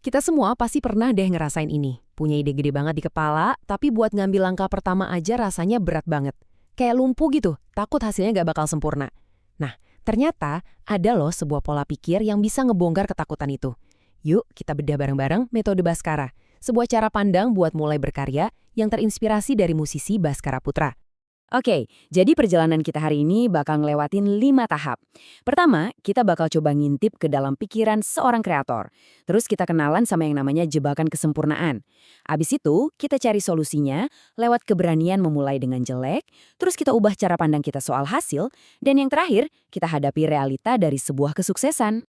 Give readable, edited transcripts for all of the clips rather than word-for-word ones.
Kita semua pasti pernah deh ngerasain ini. Punya ide gede banget di kepala, tapi buat ngambil langkah pertama aja rasanya berat banget. Kayak lumpuh gitu, takut hasilnya nggak bakal sempurna. Nah, ternyata ada loh sebuah pola pikir yang bisa ngebongkar ketakutan itu. Yuk, kita bedah bareng-bareng metode Baskara. Sebuah cara pandang buat mulai berkarya yang terinspirasi dari musisi Baskara Putra. Oke, jadi perjalanan kita hari ini bakal ngelewatin 5 tahap. Pertama, kita bakal coba ngintip ke dalam pikiran seorang kreator. Terus kita kenalan sama yang namanya jebakan kesempurnaan. Abis itu, kita cari solusinya lewat keberanian memulai dengan jelek, terus kita ubah cara pandang kita soal hasil, dan yang terakhir, kita hadapi realita dari sebuah kesuksesan.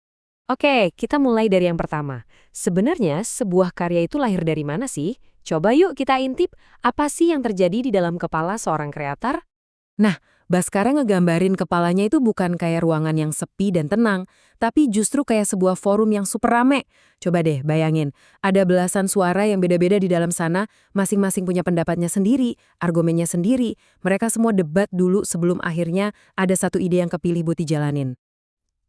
Oke, kita mulai dari yang pertama. Sebenarnya, sebuah karya itu lahir dari mana sih? Coba yuk kita intip, apa sih yang terjadi di dalam kepala seorang kreator? Nah, Baskara ngegambarin kepalanya itu bukan kayak ruangan yang sepi dan tenang, tapi justru kayak sebuah forum yang super rame. Coba deh bayangin, ada belasan suara yang beda-beda di dalam sana, masing-masing punya pendapatnya sendiri, argumennya sendiri. Mereka semua debat dulu sebelum akhirnya ada satu ide yang kepilih buat dijalanin.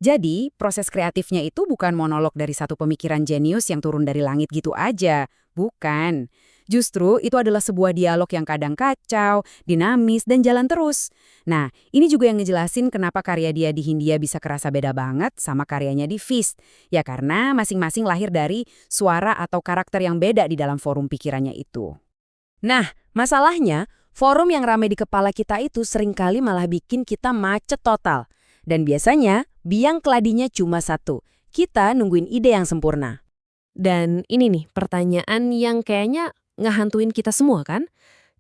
Jadi, proses kreatifnya itu bukan monolog dari satu pemikiran jenius yang turun dari langit gitu aja. Bukan. Justru itu adalah sebuah dialog yang kadang kacau, dinamis, dan jalan terus. Nah, ini juga yang ngejelasin kenapa karya dia di Hindia bisa kerasa beda banget sama karyanya di Feast. Ya karena masing-masing lahir dari suara atau karakter yang beda di dalam forum pikirannya itu. Nah, masalahnya, forum yang ramai di kepala kita itu seringkali malah bikin kita macet total. Dan biasanya, biang keladinya cuma satu. Kita nungguin ide yang sempurna. Dan ini nih, pertanyaan yang kayaknya ngehantuin kita semua kan?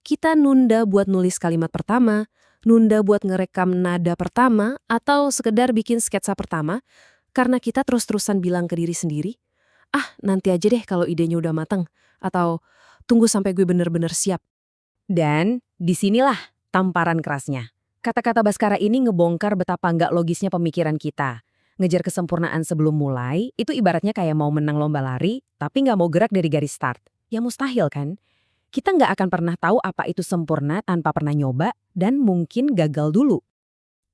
Kita nunda buat nulis kalimat pertama, nunda buat ngerekam nada pertama, atau sekedar bikin sketsa pertama, karena kita terus-terusan bilang ke diri sendiri, ah nanti aja deh kalau idenya udah matang, atau tunggu sampai gue bener-bener siap. Dan disinilah tamparan kerasnya. Kata-kata Baskara ini ngebongkar betapa nggak logisnya pemikiran kita. Ngejar kesempurnaan sebelum mulai, itu ibaratnya kayak mau menang lomba lari, tapi nggak mau gerak dari garis start. Ya mustahil kan? Kita nggak akan pernah tahu apa itu sempurna tanpa pernah nyoba, dan mungkin gagal dulu.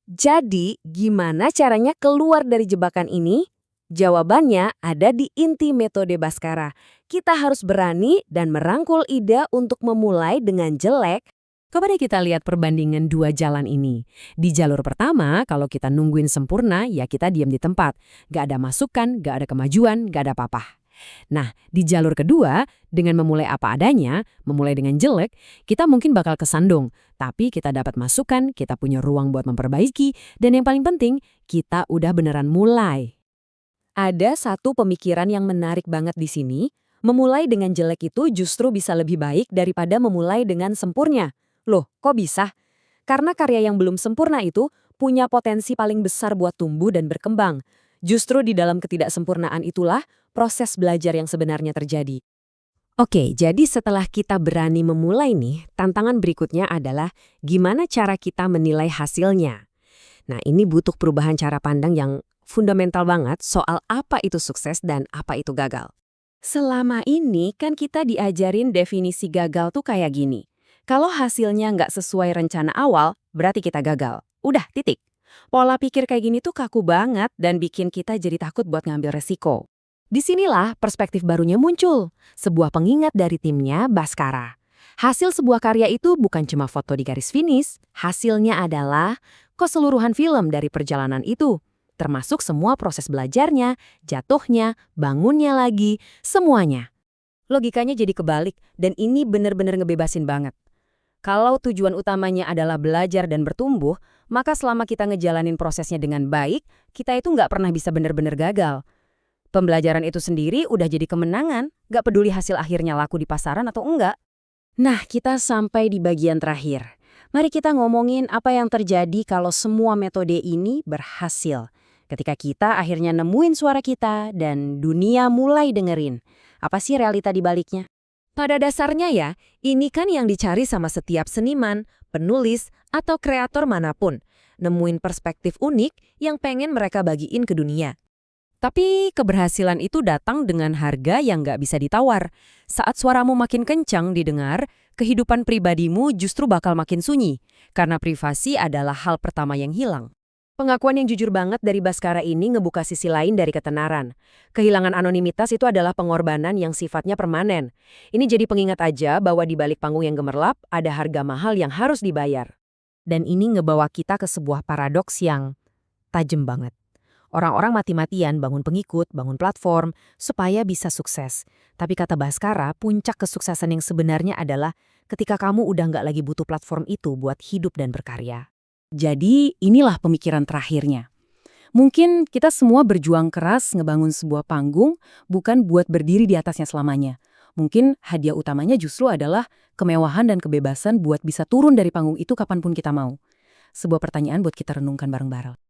Jadi, gimana caranya keluar dari jebakan ini? Jawabannya ada di inti metode Baskara. Kita harus berani dan merangkul ide untuk memulai dengan jelek. Coba deh kita lihat perbandingan dua jalan ini. Di jalur pertama, kalau kita nungguin sempurna, ya kita diam di tempat. Gak ada masukan, gak ada kemajuan, gak ada apa-apa. Nah, di jalur kedua, dengan memulai apa adanya, memulai dengan jelek, kita mungkin bakal kesandung. Tapi kita dapat masukan, kita punya ruang buat memperbaiki, dan yang paling penting, kita udah beneran mulai. Ada satu pemikiran yang menarik banget di sini, memulai dengan jelek itu justru bisa lebih baik daripada memulai dengan sempurna. Loh, kok bisa? Karena karya yang belum sempurna itu punya potensi paling besar buat tumbuh dan berkembang. Justru di dalam ketidaksempurnaan itulah proses belajar yang sebenarnya terjadi. Oke, jadi setelah kita berani memulai nih, tantangan berikutnya adalah gimana cara kita menilai hasilnya. Nah, ini butuh perubahan cara pandang yang fundamental banget soal apa itu sukses dan apa itu gagal. Selama ini kan kita diajarin definisi gagal tuh kayak gini. Kalau hasilnya nggak sesuai rencana awal, berarti kita gagal. Udah, titik. Pola pikir kayak gini tuh kaku banget dan bikin kita jadi takut buat ngambil resiko. Disinilah perspektif barunya muncul. Sebuah pengingat dari timnya Baskara. Hasil sebuah karya itu bukan cuma foto di garis finish. Hasilnya adalah keseluruhan film dari perjalanan itu. Termasuk semua proses belajarnya, jatuhnya, bangunnya lagi, semuanya. Logikanya jadi kebalik dan ini bener-bener ngebebasin banget. Kalau tujuan utamanya adalah belajar dan bertumbuh, maka selama kita ngejalanin prosesnya dengan baik, kita itu nggak pernah bisa benar-benar gagal. Pembelajaran itu sendiri udah jadi kemenangan, nggak peduli hasil akhirnya laku di pasaran atau enggak. Nah, kita sampai di bagian terakhir. Mari kita ngomongin apa yang terjadi kalau semua metode ini berhasil. Ketika kita akhirnya nemuin suara kita dan dunia mulai dengerin. Apa sih realita di baliknya? Pada dasarnya ya, ini kan yang dicari sama setiap seniman, penulis, atau kreator manapun. Nemuin perspektif unik yang pengen mereka bagiin ke dunia. Tapi keberhasilan itu datang dengan harga yang nggak bisa ditawar. Saat suaramu makin kencang didengar, kehidupan pribadimu justru bakal makin sunyi. Karena privasi adalah hal pertama yang hilang. Pengakuan yang jujur banget dari Baskara ini ngebuka sisi lain dari ketenaran. Kehilangan anonimitas itu adalah pengorbanan yang sifatnya permanen. Ini jadi pengingat aja bahwa di balik panggung yang gemerlap, ada harga mahal yang harus dibayar. Dan ini ngebawa kita ke sebuah paradoks yang tajam banget. Orang-orang mati-matian bangun pengikut, bangun platform, supaya bisa sukses. Tapi kata Baskara, puncak kesuksesan yang sebenarnya adalah ketika kamu udah nggak lagi butuh platform itu buat hidup dan berkarya. Jadi inilah pemikiran terakhirnya. Mungkin kita semua berjuang keras ngebangun sebuah panggung, bukan buat berdiri di atasnya selamanya. Mungkin hadiah utamanya justru adalah kemewahan dan kebebasan buat bisa turun dari panggung itu kapanpun kita mau. Sebuah pertanyaan buat kita renungkan bareng-bareng.